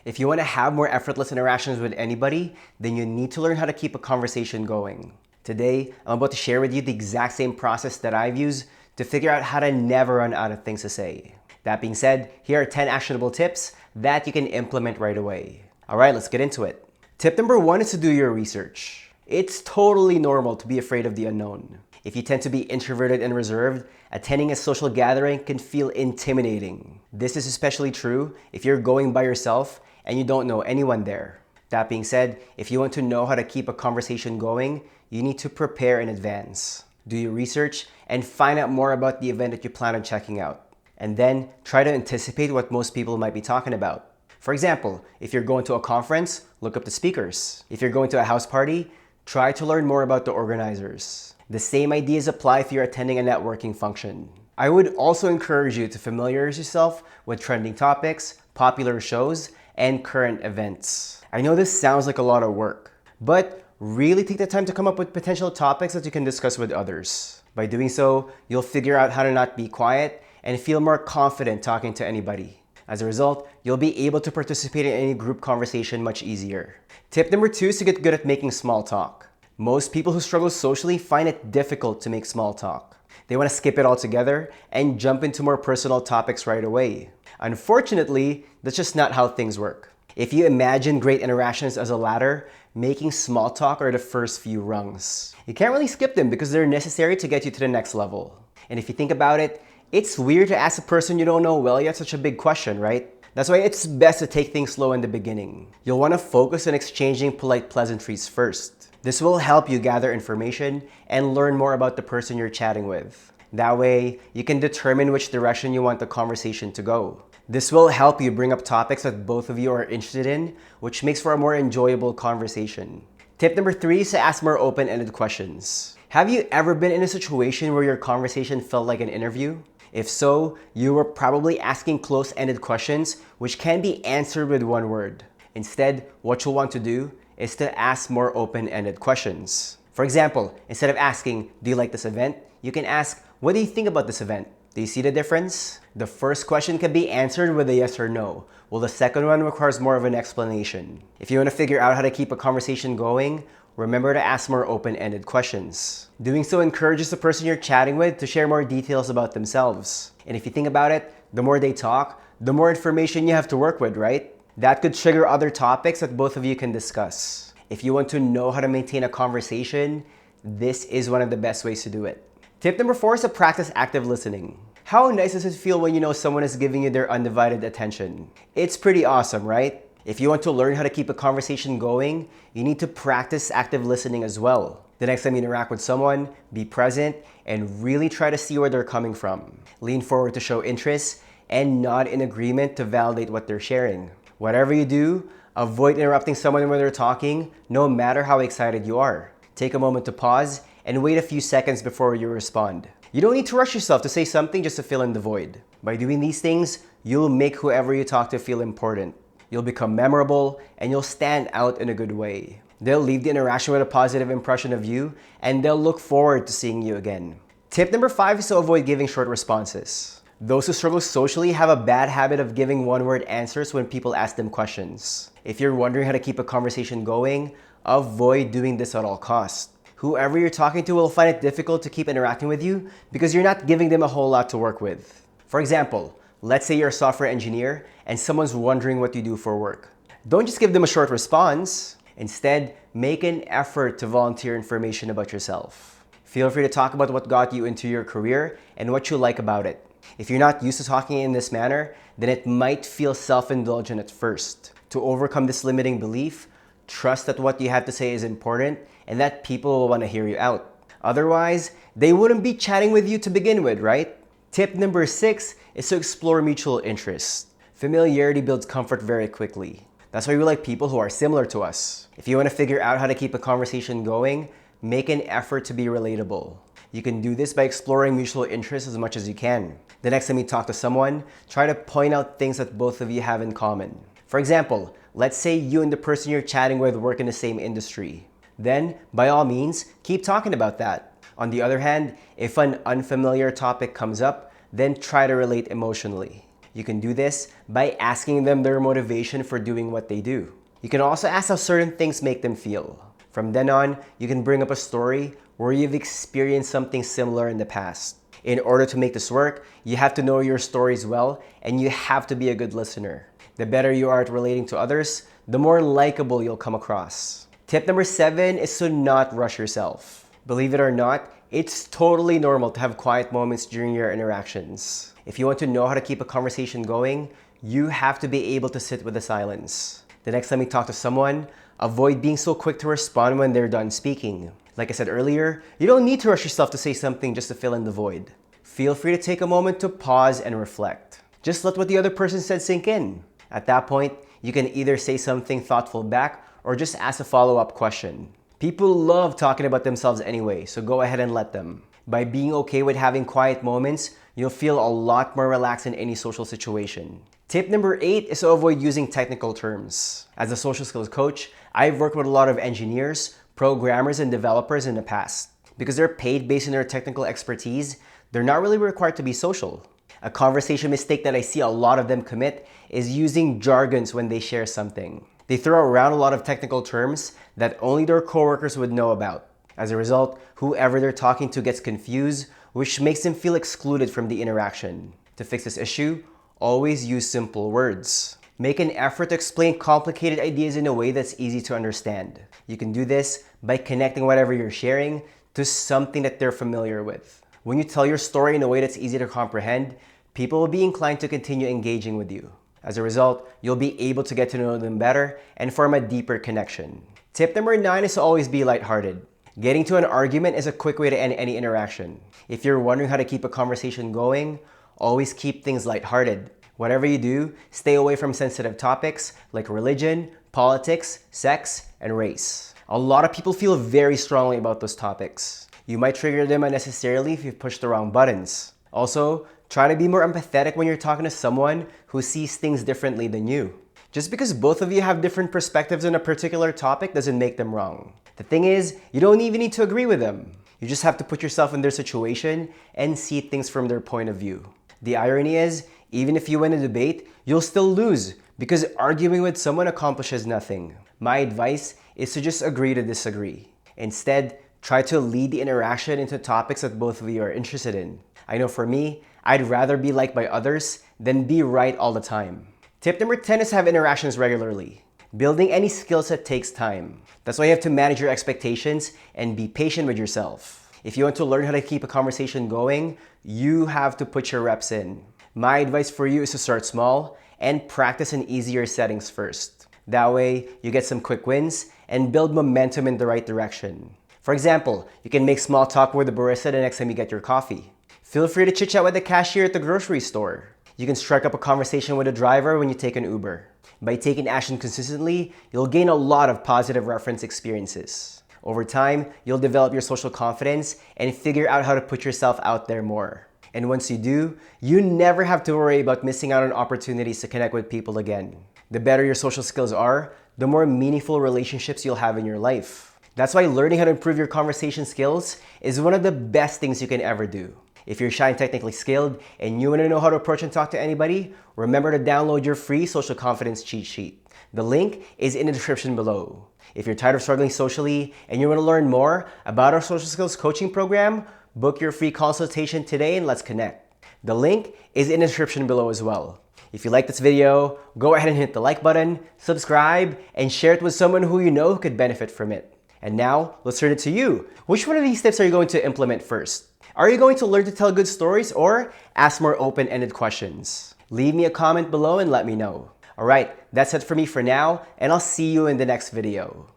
If you want to have more effortless interactions with anybody, then you need to learn how to keep a conversation going. Today, I'm about to share with you the exact same process that I've used to figure out how to never run out of things to say. That being said, here are 10 actionable tips that you can implement right away. All right, let's get into it. Tip number 1 is to do your research. It's totally normal to be afraid of the unknown. If you tend to be introverted and reserved, attending a social gathering can feel intimidating. This is especially true if you're going by yourself and you don't know anyone there. That being said, if you want to know how to keep a conversation going, you need to prepare in advance. Do your research and find out more about the event that you plan on checking out. And then try to anticipate what most people might be talking about. For example, if you're going to a conference, look up the speakers. If you're going to a house party, try to learn more about the organizers. The same ideas apply if you're attending a networking function. I would also encourage you to familiarize yourself with trending topics, popular shows, and current events. I know this sounds like a lot of work, but really take the time to come up with potential topics that you can discuss with others. By doing so, you'll figure out how to not be quiet and feel more confident talking to anybody. As a result, you'll be able to participate in any group conversation much easier. Tip number 2 is to get good at making small talk. Most people who struggle socially find it difficult to make small talk. They want to skip it altogether and jump into more personal topics right away. Unfortunately, that's just not how things work. If you imagine great interactions as a ladder, making small talk are the first few rungs. You can't really skip them because they're necessary to get you to the next level. And if you think about it, it's weird to ask a person you don't know well yet such a big question, right? That's why it's best to take things slow in the beginning. You'll want to focus on exchanging polite pleasantries first. This will help you gather information and learn more about the person you're chatting with. That way, you can determine which direction you want the conversation to go. This will help you bring up topics that both of you are interested in, which makes for a more enjoyable conversation. Tip number 3 is to ask more open-ended questions. Have you ever been in a situation where your conversation felt like an interview? If so, you were probably asking close-ended questions which can be answered with one word. Instead, what you'll want to do is to ask more open-ended questions. For example, instead of asking, "Do you like this event?" you can ask, "What do you think about this event? Do you see the difference?" The first question can be answered with a yes or no, while the second one requires more of an explanation. If you want to figure out how to keep a conversation going, remember to ask more open-ended questions. Doing so encourages the person you're chatting with to share more details about themselves. And if you think about it, the more they talk, the more information you have to work with, right? That could trigger other topics that both of you can discuss. If you want to know how to maintain a conversation, this is one of the best ways to do it. Tip number 4 is to practice active listening. How nice does it feel when you know someone is giving you their undivided attention? It's pretty awesome, right? If you want to learn how to keep a conversation going, you need to practice active listening as well. The next time you interact with someone, be present and really try to see where they're coming from. Lean forward to show interest and nod in agreement to validate what they're sharing. Whatever you do, avoid interrupting someone when they're talking, no matter how excited you are. Take a moment to pause and wait a few seconds before you respond. You don't need to rush yourself to say something just to fill in the void. By doing these things, you'll make whoever you talk to feel important. You'll become memorable and you'll stand out in a good way. They'll leave the interaction with a positive impression of you and they'll look forward to seeing you again. Tip number 5 is to avoid giving short responses. Those who struggle socially have a bad habit of giving one-word answers when people ask them questions. If you're wondering how to keep a conversation going, avoid doing this at all costs. Whoever you're talking to will find it difficult to keep interacting with you because you're not giving them a whole lot to work with. For example, let's say you're a software engineer and someone's wondering what you do for work. Don't just give them a short response. Instead, make an effort to volunteer information about yourself. Feel free to talk about what got you into your career and what you like about it. If you're not used to talking in this manner, then it might feel self-indulgent at first. To overcome this limiting belief, trust that what you have to say is important and that people will want to hear you out. Otherwise, they wouldn't be chatting with you to begin with, right? Tip number 6 is to explore mutual interests. Familiarity builds comfort very quickly. That's why we like people who are similar to us. If you want to figure out how to keep a conversation going, make an effort to be relatable. You can do this by exploring mutual interests as much as you can. The next time you talk to someone, try to point out things that both of you have in common. For example, let's say you and the person you're chatting with work in the same industry. Then, by all means, keep talking about that. On the other hand, if an unfamiliar topic comes up, then try to relate emotionally. You can do this by asking them their motivation for doing what they do. You can also ask how certain things make them feel. From then on, you can bring up a story where you've experienced something similar in the past. In order to make this work, you have to know your stories well, and you have to be a good listener. The better you are at relating to others, the more likable you'll come across. Tip number 7 is to not rush yourself. Believe it or not, it's totally normal to have quiet moments during your interactions. If you want to know how to keep a conversation going, you have to be able to sit with the silence. The next time you talk to someone, avoid being so quick to respond when they're done speaking. Like I said earlier, you don't need to rush yourself to say something just to fill in the void. Feel free to take a moment to pause and reflect. Just let what the other person said sink in. At that point, you can either say something thoughtful back or just ask a follow-up question. People love talking about themselves anyway, so go ahead and let them. By being okay with having quiet moments, you'll feel a lot more relaxed in any social situation. Tip number 8 is to avoid using technical terms. As a social skills coach, I've worked with a lot of engineers, programmers, and developers in the past. Because they're paid based on their technical expertise, they're not really required to be social. A conversation mistake that I see a lot of them commit is using jargons when they share something. They throw around a lot of technical terms that only their coworkers would know about. As a result, whoever they're talking to gets confused, which makes them feel excluded from the interaction. To fix this issue, always use simple words. Make an effort to explain complicated ideas in a way that's easy to understand. You can do this by connecting whatever you're sharing to something that they're familiar with. When you tell your story in a way that's easy to comprehend, people will be inclined to continue engaging with you. As a result, you'll be able to get to know them better and form a deeper connection. Tip number 9 is to always be lighthearted. Getting to an argument is a quick way to end any interaction. If you're wondering how to keep a conversation going, always keep things lighthearted. Whatever you do, stay away from sensitive topics like religion, politics, sex, and race. A lot of people feel very strongly about those topics. You might trigger them unnecessarily if you've pushed the wrong buttons. Also, try to be more empathetic when you're talking to someone who sees things differently than you. Just because both of you have different perspectives on a particular topic doesn't make them wrong. The thing is, you don't even need to agree with them. You just have to put yourself in their situation and see things from their point of view. The irony is, even if you win a debate, you'll still lose because arguing with someone accomplishes nothing. My advice is to just agree to disagree. Instead, try to lead the interaction into topics that both of you are interested in. I know for me, I'd rather be liked by others than be right all the time. Tip number 10 is to have interactions regularly. Building any skill set takes time. That's why you have to manage your expectations and be patient with yourself. If you want to learn how to keep a conversation going, you have to put your reps in. My advice for you is to start small and practice in easier settings first. That way, you get some quick wins and build momentum in the right direction. For example, you can make small talk with the barista the next time you get your coffee. Feel free to chit-chat with the cashier at the grocery store. You can strike up a conversation with a driver when you take an Uber. By taking action consistently, you'll gain a lot of positive reference experiences. Over time, you'll develop your social confidence and figure out how to put yourself out there more. And once you do, you never have to worry about missing out on opportunities to connect with people again. The better your social skills are, the more meaningful relationships you'll have in your life. That's why learning how to improve your conversation skills is one of the best things you can ever do. If you're shy and technically skilled and you want to know how to approach and talk to anybody, remember to download your free social confidence cheat sheet. The link is in the description below. If you're tired of struggling socially and you want to learn more about our social skills coaching program, book your free consultation today and let's connect. The link is in the description below as well. If you like this video, go ahead and hit the like button, subscribe, and share it with someone who you know could benefit from it. And now, let's turn it to you. Which one of these tips are you going to implement first? Are you going to learn to tell good stories or ask more open-ended questions? Leave me a comment below and let me know. Alright, that's it for me for now, and I'll see you in the next video.